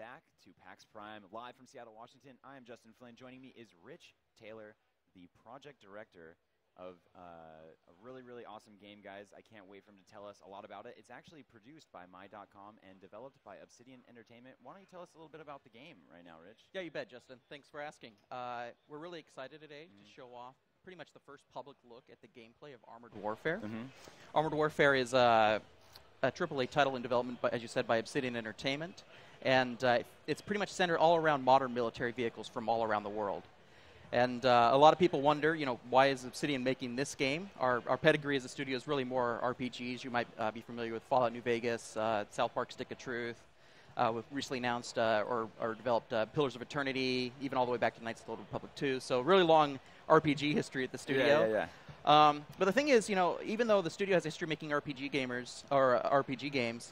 back to PAX Prime, live from Seattle, Washington. I am Justin Flynn. Joining me is Rich Taylor, the project director of a really, really awesome game, guys. I can't wait for him to tell us a lot about it. It's actually produced by My.com and developed by Obsidian Entertainment. Why don't you tell us a little bit about the game right now, Rich? Yeah, you bet, Justin. Thanks for asking. We're really excited today to show off pretty much the first public look at the gameplay of Armored Warfare. Armored Warfare is a AAA title in development, as you said, by Obsidian Entertainment. And it's pretty much centered all around modern military vehicles from all around the world. And a lot of people wonder, why is Obsidian making this game? Our pedigree as a studio is really more RPGs. You might be familiar with Fallout New Vegas, South Park Stick of Truth. We've recently announced or developed Pillars of Eternity, even all the way back to Knights of the Old Republic 2. So really long RPG history at the studio. Yeah. But the thing is, even though the studio has a history making RPG games,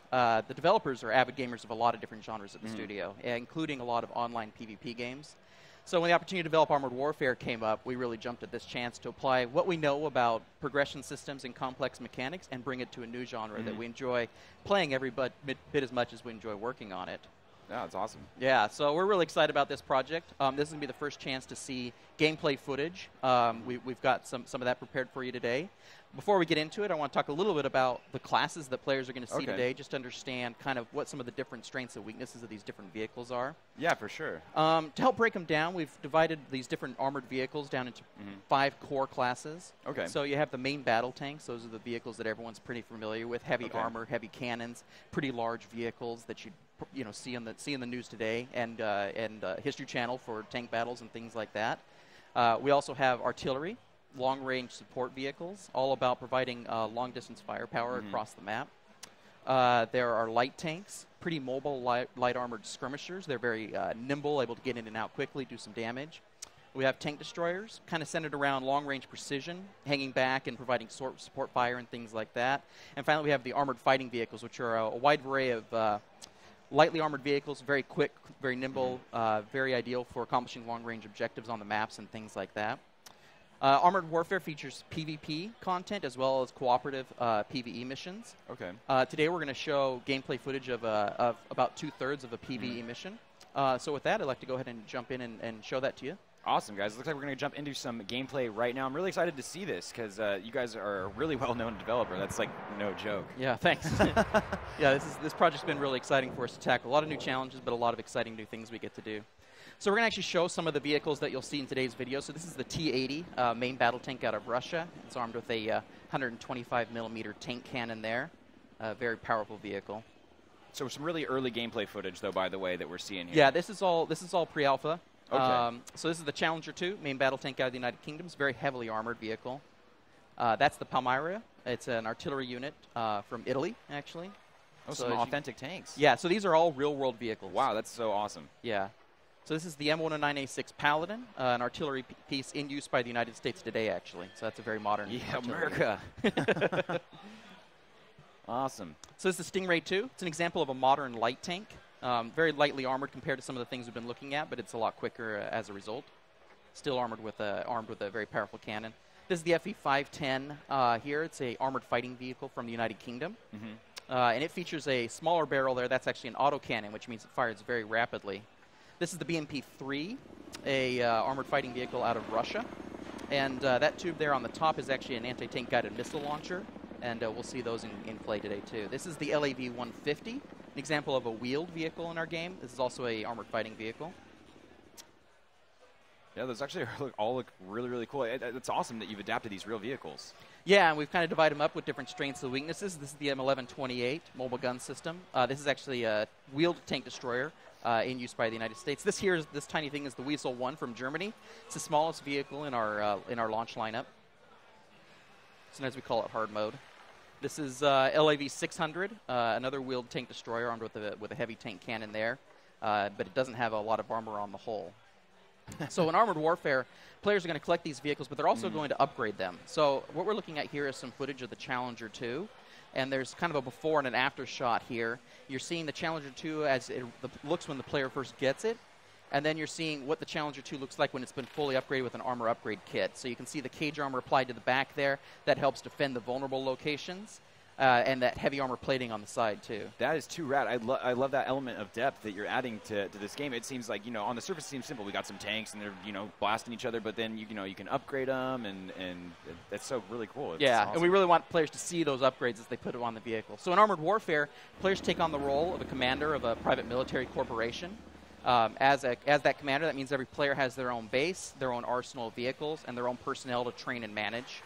the developers are avid gamers of a lot of different genres at the studio, including a lot of online PvP games. So when the opportunity to develop Armored Warfare came up, we really jumped at this chance to apply what we know about progression systems and complex mechanics and bring it to a new genre that we enjoy playing every bit as much as we enjoy working on it. Yeah, that's awesome. Yeah, so we're really excited about this project. This is going to be the first chance to see gameplay footage. We've got some of that prepared for you today. Before we get into it, I want to talk a little bit about the classes that players are going to see today, just to understand kind of what some of the different strengths and weaknesses of these different vehicles are. Yeah, for sure. To help break them down, we've divided these different armored vehicles down into 5 core classes. Okay. So you have the main battle tanks. Those are the vehicles that everyone's pretty familiar with. Heavy armor, heavy cannons, pretty large vehicles that you see in the news today, and History Channel for tank battles and things like that. We also have artillery, long-range support vehicles, all about providing long-distance firepower across the map. There are light tanks, pretty mobile, light armored skirmishers. They're very nimble, able to get in and out quickly, do some damage. We have tank destroyers, kind of centered around long-range precision, hanging back and providing support fire and things like that. And finally, we have the armored fighting vehicles, which are a wide array of lightly armored vehicles, very quick, very nimble, very ideal for accomplishing long-range objectives on the maps and things like that. Armored Warfare features PvP content as well as cooperative PvE missions. Okay. Today we're going to show gameplay footage of about 2/3 of a PvE mission. So with that, I'd like to go ahead and jump in and show that to you. Awesome, guys. Looks like we're going to jump into some gameplay right now. I'm really excited to see this because you guys are a really well-known developer. That's like no joke. Yeah, thanks. Yeah, this project's been really exciting for us to tackle. A lot of new challenges, but a lot of exciting new things we get to do. So we're going to actually show some of the vehicles that you'll see in today's video. So this is the T-80 main battle tank out of Russia. It's armed with a 125 millimeter tank cannon there. A very powerful vehicle. So some really early gameplay footage, though, by the way, that we're seeing here. Yeah, this is all pre-alpha. Okay. So this is the Challenger 2 main battle tank out of the United Kingdom. It's a very heavily armored vehicle. That's the Palmyra. It's an artillery unit from Italy, actually. Oh, so some authentic tanks. Yeah, so these are all real-world vehicles. Wow, that's so awesome. Yeah. So this is the M109A6 Paladin, an artillery piece in use by the United States today, actually. So that's a very modern America. Awesome. So this is the Stingray 2. It's an example of a modern light tank. Very lightly armored compared to some of the things we've been looking at, but it's a lot quicker as a result. Still armed with a very powerful cannon. This is the FE510 here. It's a armored fighting vehicle from the United Kingdom. And it features a smaller barrel there. That's actually an autocannon, which means it fires very rapidly. This is the BMP-3, a armored fighting vehicle out of Russia. And that tube there on the top is actually an anti-tank guided missile launcher. And we'll see those in play today, too. This is the LAV-150, an example of a wheeled vehicle in our game. This is also a armored fighting vehicle. Yeah, those actually all look really, really cool. It's awesome that you've adapted these real vehicles. Yeah, and we've kind of divided them up with different strengths and weaknesses. This is the M1128 mobile gun system. This is actually a wheeled tank destroyer in use by the United States. This tiny thing is the Weasel 1 from Germany. It's the smallest vehicle in our launch lineup. Sometimes we call it hard mode. This is LAV-600, another wheeled tank destroyer armed with a heavy tank cannon there, but it doesn't have a lot of armor on the hull. So in Armored Warfare, players are going to collect these vehicles, but they're also going to upgrade them. So what we're looking at here is some footage of the Challenger 2, and there's kind of a before and an after shot here. You're seeing the Challenger 2 as it looks when the player first gets it, and then you're seeing what the Challenger 2 looks like when it's been fully upgraded with an armor upgrade kit. So you can see the cage armor applied to the back there. That helps defend the vulnerable locations. and that heavy armor plating on the side too. That is too rad. I love that element of depth that you're adding to this game. It seems like, on the surface it seems simple. We got some tanks and they're, blasting each other, but then, you can upgrade them, and that's so really cool. It's awesome. And we really want players to see those upgrades as they put them on the vehicle. So in Armored Warfare, players take on the role of a commander of a private military corporation. As that commander, that means every player has their own base, their own arsenal of vehicles, and their own personnel to train and manage.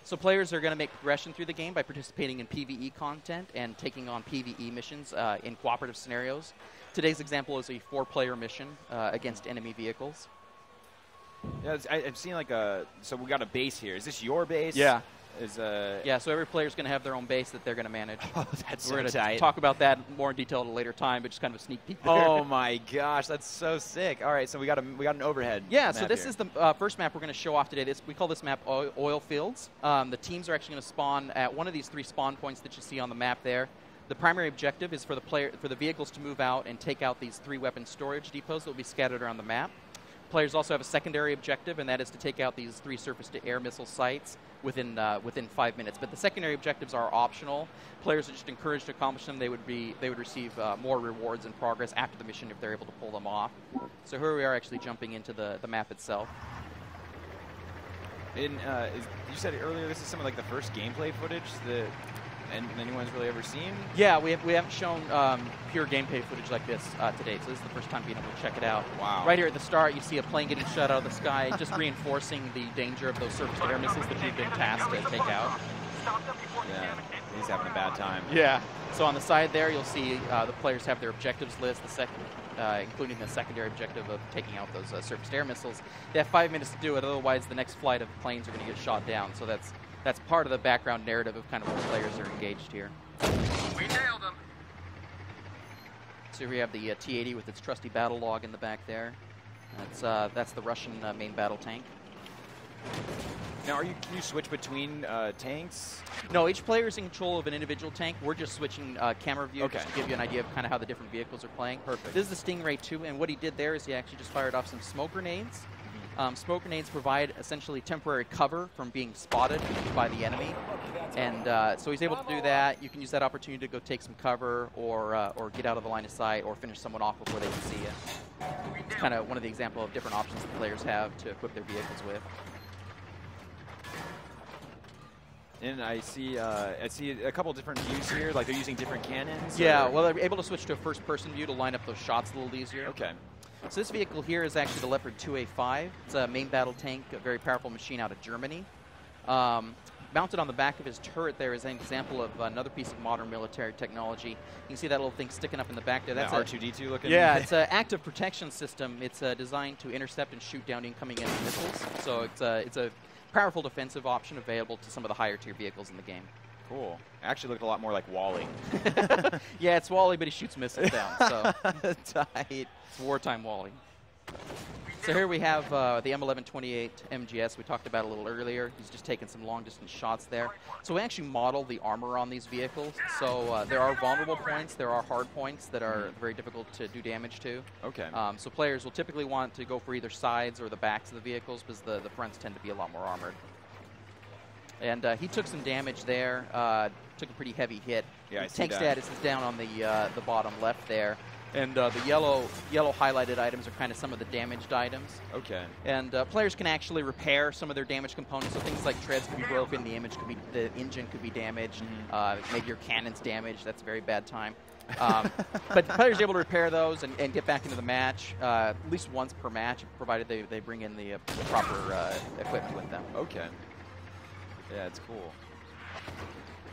So players are going to make progression through the game by participating in PvE content and taking on PvE missions in cooperative scenarios. Today's example is a 4-player mission against enemy vehicles. Yeah, I've seen so we got a base here. Is this your base? Yeah. Yeah, so every player's going to have their own base that they're going to manage. Oh, that's We're so going tight. to talk about that more in detail at a later time, but just kind of a sneak peek there. Oh my gosh, that's so sick. All right, so we got an overhead. Yeah, map so this here. is the first map we're going to show off today. We call this map Oil Fields. The teams are actually going to spawn at one of these 3 spawn points that you see on the map there. The primary objective is for the vehicles to move out and take out these 3 weapon storage depots that will be scattered around the map. Players also have a secondary objective, and that is to take out these 3 surface-to-air missile sites within 5 minutes. But the secondary objectives are optional. Players are just encouraged to accomplish them. They would receive more rewards and progress after the mission if they're able to pull them off. So here we are actually jumping into the map itself. You said earlier this is some of the first gameplay footage that anyone's really ever seen? Yeah, we haven't shown pure gameplay footage like this to date, so this is the first time being able to check it out. Wow. Right here at the start, you see a plane getting shot out of the sky, just reinforcing the danger of those surface-to-air missiles that you've been tasked to take out. Yeah, he's having a bad time. Yeah. So on the side there, you'll see the players have their objectives list, including the secondary objective of taking out those surface-to-air missiles. They have 5 minutes to do it, otherwise the next flight of planes are going to get shot down. So that's part of the background narrative of kind of what players are engaged here. We nailed them. So here we have the T-80 with its trusty battle log in the back there. That's the Russian main battle tank. Now, can you switch between tanks? No, each player is in control of an individual tank. We're just switching camera view just to give you an idea of kind of how the different vehicles are playing. Perfect. This is the Stingray 2, and what he did there is he actually just fired off some smoke grenades. Smoke grenades provide essentially temporary cover from being spotted by the enemy, and so he's able to do that. You can use that opportunity to go take some cover, or get out of the line of sight, or finish someone off before they can see you. It's kind of one of the examples of different options the players have to equip their vehicles with. And I see a couple different views here, like they're using different cannons. Yeah, well, they're able to switch to a first-person view to line up those shots a little easier. Okay. So this vehicle here is actually the Leopard 2A5. It's a main battle tank, a very powerful machine out of Germany. Mounted on the back of his turret there is an example of another piece of modern military technology. You can see that little thing sticking up in the back there. That's R2-D2 looking? Yeah, it's an active protection system. It's designed to intercept and shoot down incoming enemy missiles. So it's a powerful defensive option available to some of the higher tier vehicles in the game. Cool. Actually looked a lot more like Wally. Yeah, it's Wally, but he shoots missiles down. So tight. It's wartime Wally. So here we have the M1128 MGS we talked about a little earlier. He's just taking some long-distance shots there. So we actually model the armor on these vehicles. So there are vulnerable points. There are hard points that are very difficult to do damage to. Okay. So players will typically want to go for either sides or the backs of the vehicles because the fronts tend to be a lot more armored. And he took some damage there. Took a pretty heavy hit. Yeah, I see Tank that. status is down on the bottom left there. And the yellow highlighted items are kind of some of the damaged items. Okay. And players can actually repair some of their damaged components. So things like treads can be broken, the engine could be damaged, maybe your cannon's damaged. That's a very bad time. But players are able to repair those and get back into the match at least once per match, provided they bring in the proper equipment with them. Okay. Yeah, it's cool.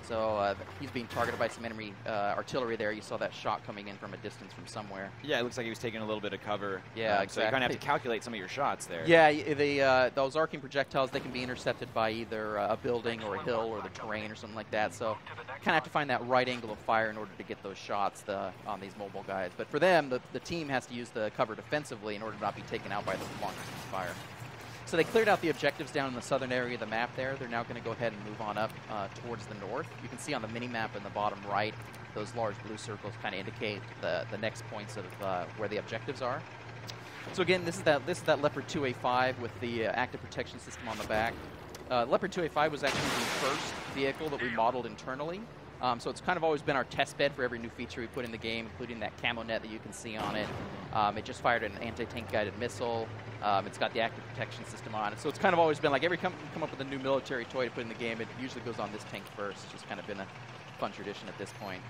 So he's being targeted by some enemy artillery there. You saw that shot coming in from a distance from somewhere. Yeah, it looks like he was taking a little bit of cover. Yeah, So you kind of have to calculate some of your shots there. Yeah, those arcing projectiles, they can be intercepted by either a building or a hill or the terrain or something like that. So kind of have to find that right angle of fire in order to get those shots on these mobile guys. But for them, the team has to use the cover defensively in order to not be taken out by the long-distance fire. So they cleared out the objectives down in the southern area of the map there. They're now going to go ahead and move on up towards the north. You can see on the mini-map in the bottom right, those large blue circles kind of indicate the next points of where the objectives are. So again, this is that Leopard 2A5 with the active protection system on the back. Leopard 2A5 was actually the first vehicle that we modeled internally. So it's kind of always been our test bed for every new feature we put in the game, including that camo net that you can see on it. It just fired an anti-tank guided missile. It's got the active protection system on it. So it's kind of always been like every company come up with a new military toy to put in the game, it usually goes on this tank first. It's just kind of been a fun tradition at this point.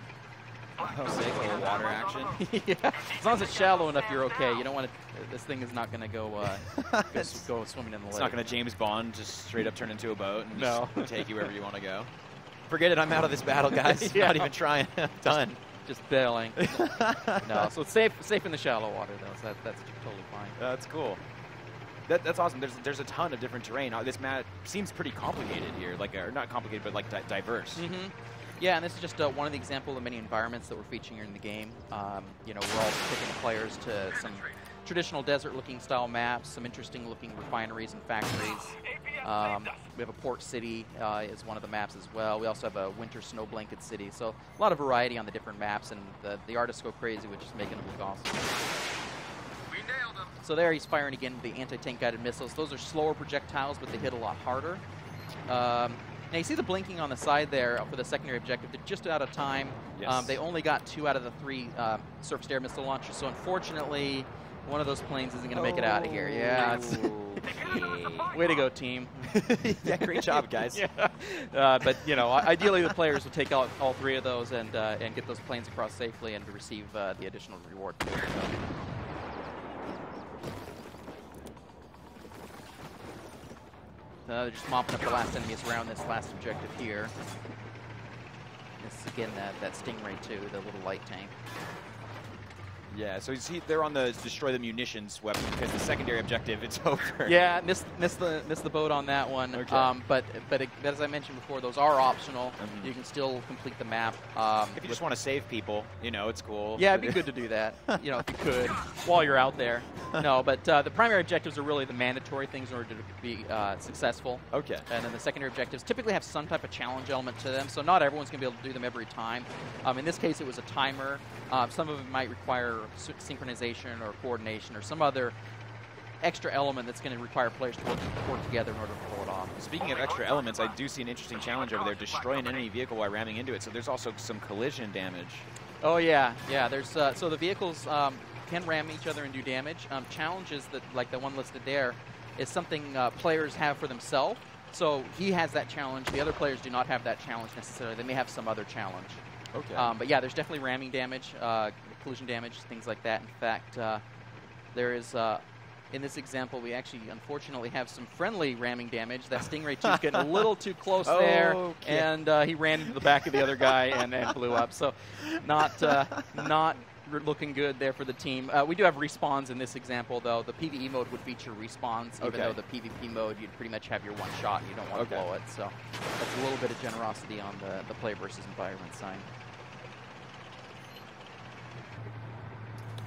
Oh, sick, a little water action. Yeah, as long as it's shallow enough, you're okay. You don't want to. This thing is not going to go go swimming in the lake. It's not going to James Bond just straight up turn into a boat and No. just take you wherever you want to go. Forget it, I'm out of this battle, guys. Yeah. Not even trying. Done. Just bailing. No, so it's safe in the shallow water though. So that's totally fine. That's cool. That's awesome. There's a ton of different terrain. This map seems pretty complicated here, like or not complicated, but like diverse. Mm-hmm. Yeah, and this is just one of the examples of many environments that we're featuring here in the game. You know, we're all taking the players to some traditional desert-looking style maps, some interesting-looking refineries and factories. We have a port city is one of the maps as well. We also have a winter snow blanket city. So a lot of variety on the different maps, and the artists go crazy, which is making them look awesome. We nailed them. So there he's firing again the anti-tank guided missiles. Those are slower projectiles, but they hit a lot harder. Now you see the blinking on the side there for the secondary objective. They're just out of time. Yes. They only got 2 out of the 3 surface-to-air missile launchers, so unfortunately, one of those planes isn't going to make it out of here. Yeah, way to go, team. Yeah, great job, guys. Yeah. But you know, ideally the players will take out all 3 of those and get those planes across safely and receive the additional reward too. They're just mopping up the last enemies around this last objective here. This is again that Stingray 2, the little light tank. Yeah, so you see they're on the destroy the munitions weapon because the secondary objective, it's over. Yeah, missed the boat on that one. Okay. But as I mentioned before, those are optional. You can still complete the map. If you just want to save people, you know, it's cool. Yeah, it'd be good to do that, you know, if you could, while you're out there. No, but the primary objectives are really the mandatory things in order to be successful. Okay. And then the secondary objectives typically have some type of challenge element to them, so not everyone's going to be able to do them every time. In this case, it was a timer. Some of it might require synchronization or coordination or some other extra element that's going to require players to work together in order to pull it off. Speaking of extra elements, I do see an interesting challenge over there, destroy an enemy vehicle while ramming into it. So there's also some collision damage. Oh yeah. There's so the vehicles can ram each other and do damage. Challenges that, like the one listed there, is something players have for themselves. So he has that challenge. The other players do not have that challenge necessarily. They may have some other challenge. Okay. But yeah, there's definitely ramming damage, collision damage, things like that. In fact, there is, in this example, we actually unfortunately have some friendly ramming damage. That Stingray 2 is getting a little too close there, and he ran into the back of the other guy and blew up. So not looking good there for the team. We do have respawns in this example, though. The PvE mode would feature respawns, even though the PvP mode, you'd pretty much have your one shot and you don't want to blow it. So that's a little bit of generosity on the play versus environment side.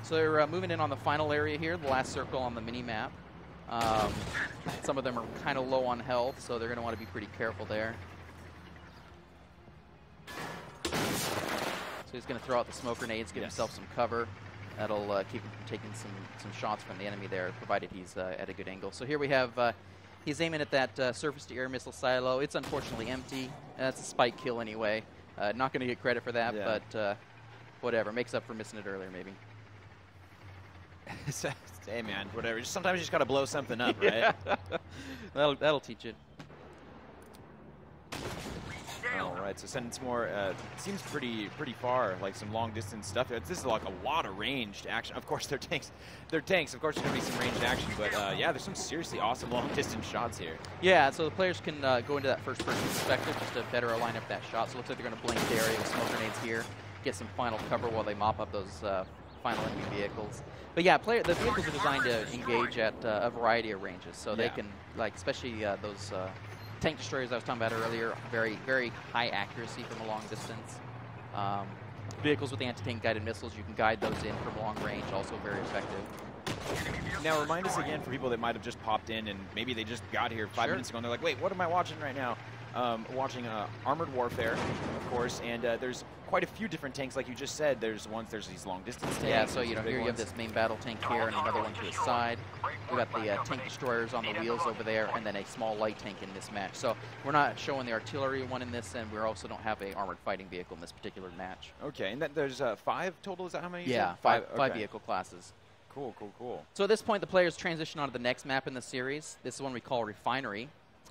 So they're moving in on the final area here, the last circle on the mini-map. Some of them are kind of low on health, so they're going to want to be pretty careful there. So he's going to throw out the smoke grenades, give himself some cover. That'll keep him from taking some shots from the enemy there, provided he's at a good angle. So here we have, he's aiming at that surface-to-air missile silo. It's unfortunately empty. That's a spike kill anyway. Not going to get credit for that, but whatever. Makes up for missing it earlier, maybe. Hey man, whatever. Sometimes you just gotta blow something up, right? that'll teach it. All right, so since more seems pretty far, like some long distance stuff. This is like a lot of ranged action. Of course, they're tanks. Of course, there's gonna be some ranged action, but yeah, there's some seriously awesome long distance shots here. Yeah, so the players can go into that first person perspective just to better align up that shot. So it looks like they're gonna blink the area with smoke grenades here, get some final cover while they mop up those final enemy vehicles. But yeah, the vehicles are designed to engage at a variety of ranges, so they can, like, especially those tank destroyers I was talking about earlier, very, very high accuracy from a long distance. Vehicles with anti-tank guided missiles, you can guide those in from long range, also very effective. Now, remind us again for people that might have just popped in and maybe they just got here 5 minutes ago and they're like, wait, what am I watching right now? watching Armored Warfare, of course, and there's quite a few different tanks, like you just said. There's these long distance tanks. Yeah, so you know, big here you have ones. this main battle tank here and another one to his side. We got the tank destroyers on the wheels over there, and then a small light tank in this match. So we're not showing the artillery one in this, and we also don't have a armored fighting vehicle in this particular match. Okay, and there's 5 total. Is that how many? you Yeah, said? five Okay. vehicle classes. Cool, cool, cool. So at this point, the players transition on to the next map in the series. This is one we call Refinery.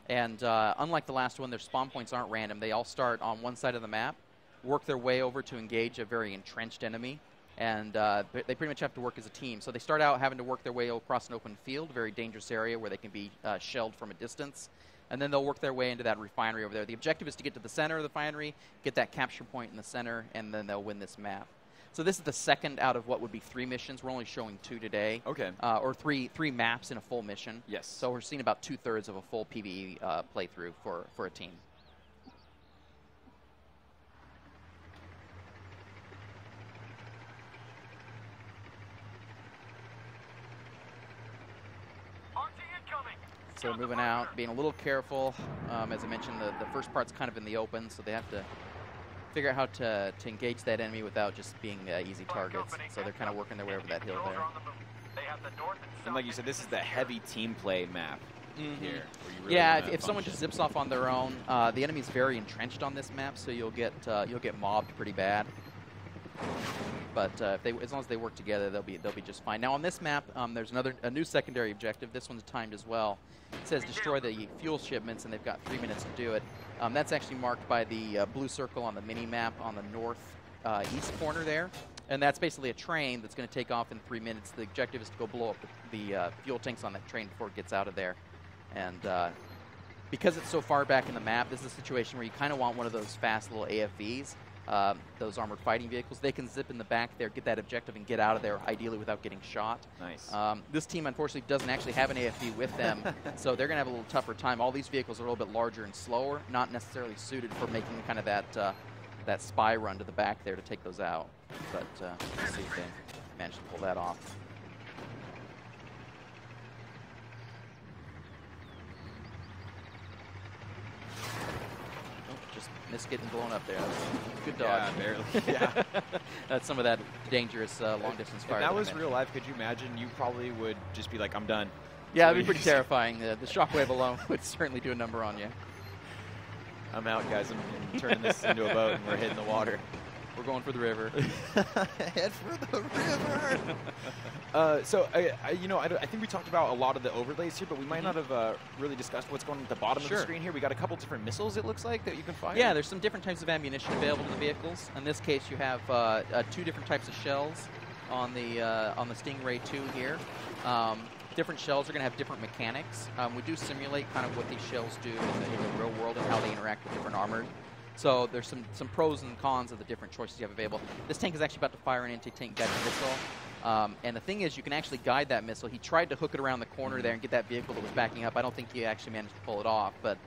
And unlike the last one, their spawn points aren't random. They all start on one side of the map, work their way over to engage a very entrenched enemy, and they pretty much have to work as a team. So they start out having to work their way across an open field, a very dangerous area where they can be shelled from a distance. And then they'll work their way into that refinery over there. The objective is to get to the center of the refinery, get that capture point in the center, and then they'll win this map. So this is the second out of what would be 3 missions. We're only showing 2 today. Okay. Or three maps in a full mission. Yes. So we're seeing about 2/3 of a full PvE playthrough for a team. So moving out, being a little careful. As I mentioned, the first part's kind of in the open, so they have to figure out how to engage that enemy without just being easy targets. So they're kind of working their way over that hill there. And like you said, this is the heavy team play map here. Where you really Yeah, wanna if someone function. just zips off on their own, the enemy's very entrenched on this map, so you'll get mobbed pretty bad. But as long as they work together, they'll be just fine. Now on this map, there's a new secondary objective. This one's timed as well. It says destroy the fuel shipments, and they've got 3 minutes to do it. That's actually marked by the blue circle on the mini map on the north east corner there, and that's basically a train that's going to take off in 3 minutes. The objective is to go blow up the fuel tanks on that train before it gets out of there, and because it's so far back in the map, this is a situation where you kind of want one of those fast little AFVs. Those armored fighting vehicles, they can zip in the back there, get that objective, and get out of there, ideally without getting shot. Nice. This team, unfortunately, doesn't actually have an AFV with them, so they're going to have a little tougher time. All these vehicles are a little bit larger and slower, not necessarily suited for making kind of that spy run to the back there to take those out. But let's see if they manage to pull that off. Missed getting blown up there. Good dodge. Yeah, barely. Yeah. That's some of that dangerous long-distance fire. If that I was mentioned. real life, could you imagine? You probably would just be like, I'm done. Yeah, it'd be pretty terrifying. The shockwave alone would certainly do a number on you. I'm out, guys. I'm turning this into a boat, and we're hitting the water. We're going for the river. Head for the river. So, I think we talked about a lot of the overlays here, but we might not have really discussed what's going on at the bottom of the screen here. We got a couple different missiles, it looks like, that you can fire. Yeah, there's some different types of ammunition available to the vehicles. In this case, you have 2 different types of shells on the Stingray 2 here. Different shells are going to have different mechanics. We do simulate kind of what these shells do in the real world and how they interact with different armored. So there's some pros and cons of the different choices you have available. This tank is actually about to fire an anti-tank guided missile. And the thing is, you can actually guide that missile. He tried to hook it around the corner there and get that vehicle that was backing up. I don't think he actually managed to pull it off, but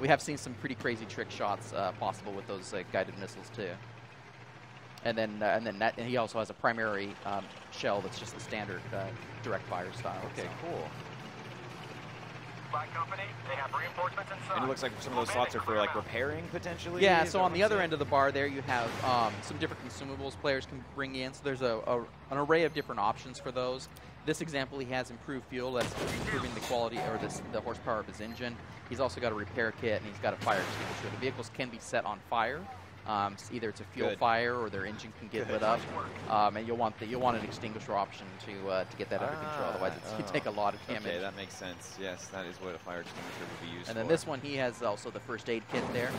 we have seen some pretty crazy trick shots possible with those guided missiles too. And then he also has a primary shell that's just the standard direct fire style. Okay, so. cool. Flag company, they have reinforcements inside. And it looks like some of those slots are for like repairing potentially. Yeah, Is so that on what the I'm other seeing? end of the bar there, you have some different consumables players can bring in. So there's an array of different options for those. This example, he has improved fuel. That's improving the quality or the horsepower of his engine. He's also got a repair kit, and he's got a fire extinguisher. The vehicles can be set on fire. Either it's a fuel fire or their engine can get lit up, and you'll want an extinguisher option to get that under control. Otherwise, you take a lot of damage. Okay, that makes sense. Yes, that is what a fire extinguisher would be used And then for. this one, he has also the first aid kit there.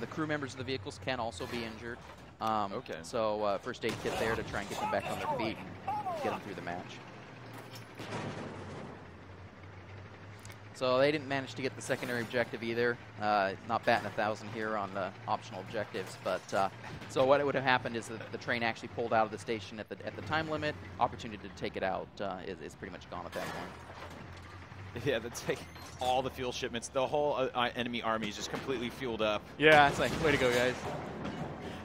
The crew members of the vehicles can also be injured. Okay. So first aid kit there to try and get them back on their feet and get them through the match. So they didn't manage to get the secondary objective either. Not batting 1,000 here on the optional objectives. But so what would have happened is that the train actually pulled out of the station at the time limit. Opportunity to take it out is pretty much gone at that point. Yeah, that's like all the fuel shipments. The whole enemy army is just completely fueled up. Yeah, it's like, way to go, guys.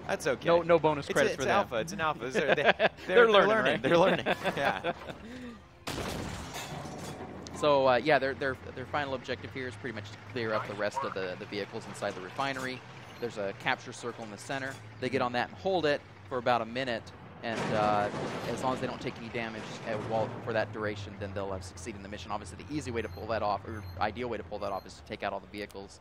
That's okay. No bonus credits for it's them. alpha. It's an alpha. They're They're learning, learning. right? They're learning. Yeah. So yeah, their final objective here is pretty much to clear up the rest of the vehicles inside the refinery. There's a capture circle in the center. They get on that and hold it for about a minute, and as long as they don't take any damage for that duration, then they'll have succeeded in the mission. Obviously, the easy way to pull that off, or ideal way to pull that off, is to take out all the vehicles.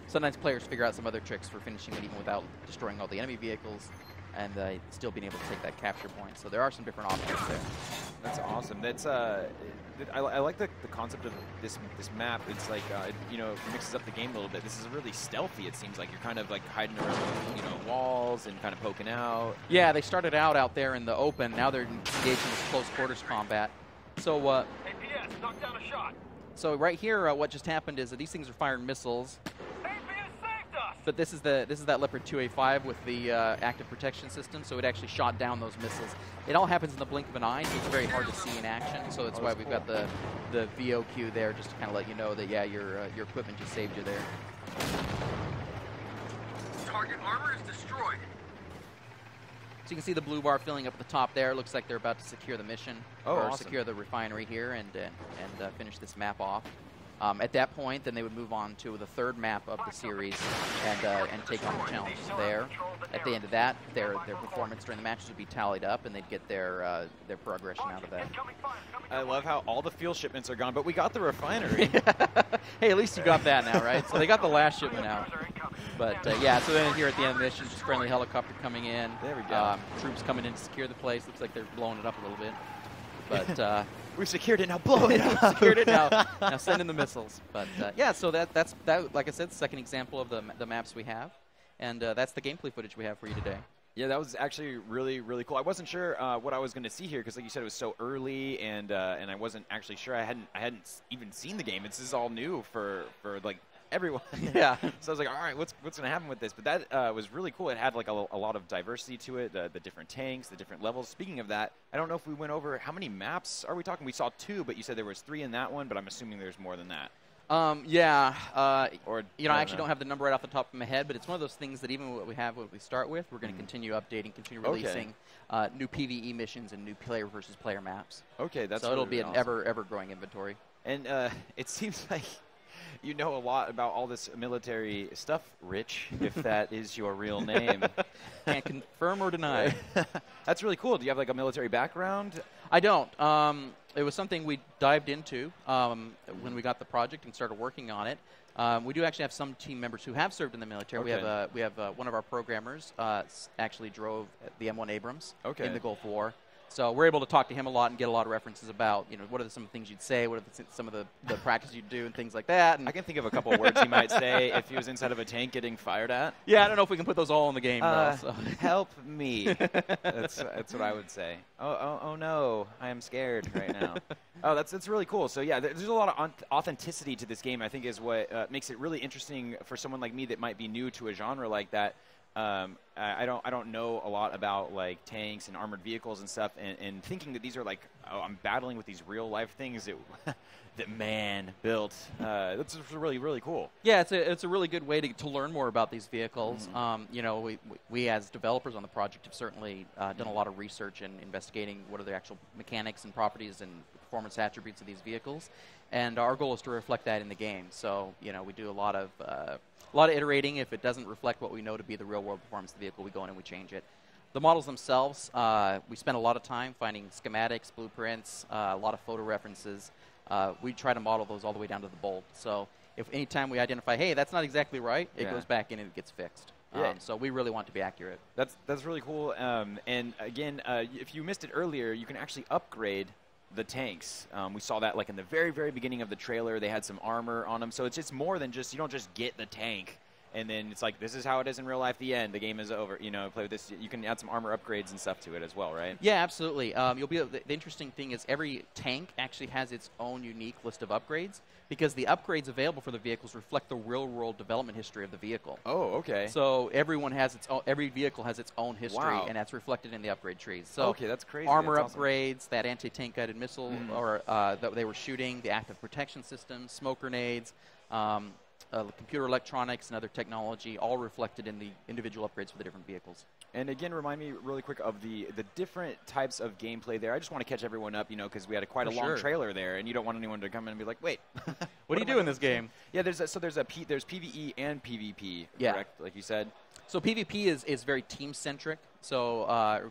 Sometimes players figure out some other tricks for finishing it even without destroying all the enemy vehicles, and still being able to take that capture point. So there are some different options there. That's awesome. That's I like the concept of this map. It's like you know, it mixes up the game a little bit. This is really stealthy. It seems like you're kind of like hiding around, you know, walls and kind of poking out. Yeah, they started out there in the open. Now they're engaging with close quarters combat. So APS, knock down a shot. so right here, what just happened is that these things are firing missiles. APS saved us. But this is that Leopard 2A5 with the active protection system, so it actually shot down those missiles. It all happens in the blink of an eye, so it's very hard to see in action. So that's why we've got the VOQ there, just to kind of let you know that yeah, your equipment just saved you there. Target armor is destroyed. So you can see the blue bar filling up at the top there. It looks like they're about to secure the mission, or awesome. secure the refinery here, and finish this map off. At that point, then they would move on to the third map of the series and take on the challenges there. At the end of that, their performance during the matches would be tallied up, and they'd get their progression out of that. I love how all the fuel shipments are gone, but we got the refinery. Hey, at least you got that now, right? So they got the last shipment out. But yeah, so then here at the end of the mission, just friendly helicopter coming in. There we go. Troops coming in to secure the place. Looks like they're blowing it up a little bit. But we secured it, now blow it up. secured it now. Now send in the missiles. But yeah, so that's like I said, the second example of the maps we have, and that's the gameplay footage we have for you today. Yeah, that was actually really, really cool. I wasn't sure what I was going to see here because, like you said, it was so early, and I wasn't actually sure. I hadn't even seen the game. This is all new for like everyone. Yeah. So I was like, all right, what's going to happen with this? But that was really cool. It had like a lot of diversity to it, the different tanks, the different levels. Speaking of that, I don't know if we went over how many maps are we talking. We saw 2, but you said there was 3 in that one. But I'm assuming there's more than that. Yeah. Or I actually don't have the number right off the top of my head, but it's one of those things that even what we start with, we're going to continue updating, continue releasing new PvE missions and new player versus player maps. Okay, that's so it'll really be an awesome. ever growing inventory. And it seems like you know a lot about all this military stuff, Rich, if that is your real name. Can't confirm or deny. That's really cool. Do you have like a military background? I don't. It was something we dived into when we got the project and started working on it. We do actually have some team members who have served in the military. Okay. We have one of our programmers actually drove the M1 Abrams in the Gulf War. So we're able to talk to him a lot and get a lot of references about, what are some things you'd say, what are some of the practice you'd do and things like that. And I can think of a couple of words he might say if he was inside of a tank getting fired at. Yeah, I don't know if we can put those all in the game, though. So. Help me. That's what I would say. Oh no, I am scared right now. Oh, that's really cool. So yeah, there's a lot of authenticity to this game. I think is what makes it really interesting for someone like me that might be new to a genre like that. I don't know a lot about like tanks and armored vehicles and stuff, and thinking that these are like, I'm battling with these real life things that man built. That's really, really cool. Yeah, it's a really good way to learn more about these vehicles. We as developers on the project have certainly done a lot of research and investigating what are the actual mechanics and properties and performance attributes of these vehicles, and our goal is to reflect that in the game. So we do a lot of iterating. If it doesn't reflect what we know to be the real world performance of the vehicle, we go in and we change it. The models themselves, we spend a lot of time finding schematics, blueprints, a lot of photo references. We try to model those all the way down to the bolt. So if any time we identify, hey, that's not exactly right, it goes back in and it gets fixed. Yeah. So we really want to be accurate. That's really cool. And again, if you missed it earlier, you can actually upgrade the tanks. We saw that like in the very, very beginning of the trailer. They had some armor on them. So it's just more than just, you don't just get the tank and then it's like, this is how it is in real life, the end, the game is over. Play with this. You can add some armor upgrades and stuff to it as well, right? Yeah, absolutely. The interesting thing is every tank actually has its own unique list of upgrades because the upgrades available for the vehicles reflect the real-world development history of the vehicle. Oh, okay. So every vehicle has its own history, Wow. and that's reflected in the upgrade trees. So okay, that's crazy. Armor That's awesome. upgrades, that anti-tank guided missile or that they were shooting, the active protection system, smoke grenades, computer electronics and other technology, all reflected in the individual upgrades for the different vehicles. And again, remind me really quick of the different types of gameplay there. I just want to catch everyone up, because we had quite a long trailer there, and you don't want anyone to come in and be like, wait, what do you do in this game? Yeah, there's PvE and PvP, correct, like you said? So PvP is very team-centric, so,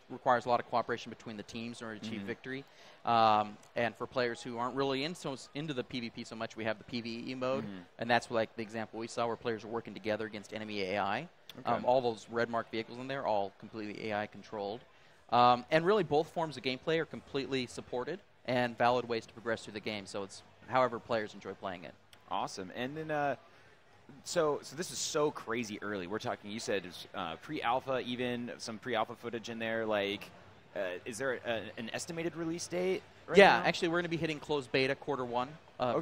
requires a lot of cooperation between the teams in order to achieve victory. And for players who aren't really into the PvP so much, we have the PvE mode, and that's like the example we saw where players are working together against enemy AI. Okay. All those red marked vehicles in there, all completely AI controlled. And really both forms of gameplay are completely supported and valid ways to progress through the game, so it's however players enjoy playing it. Awesome. And then, so this is so crazy early. We're talking, you said pre-alpha, even some pre-alpha footage in there. Like, is there an estimated release date right now? Actually, we're going to be hitting closed beta Q1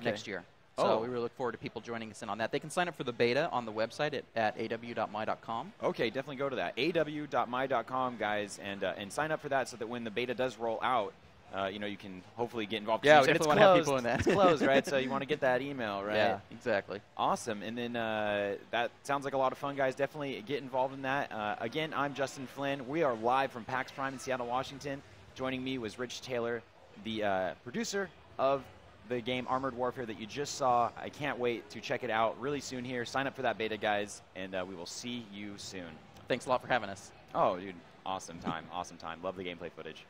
next year. So we really look forward to people joining us in on that. They can sign up for the beta on the website at aw.my.com. Okay, definitely go to that, aw.my.com, guys, and sign up for that so that when the beta does roll out, you can hopefully get involved. Yeah, we definitely want to have people in that. It's closed, right? So you want to get that email, right? Yeah, exactly. Awesome. And then that sounds like a lot of fun, guys. Definitely get involved in that. Again, I'm Justin Flynn. We are live from PAX Prime in Seattle, Washington. Joining me was Rich Taylor, the producer of the game Armored Warfare that you just saw. I can't wait to check it out really soon here. Sign up for that beta, guys, and we will see you soon. Thanks a lot for having us. Oh, dude, awesome time. Awesome time. Love the gameplay footage.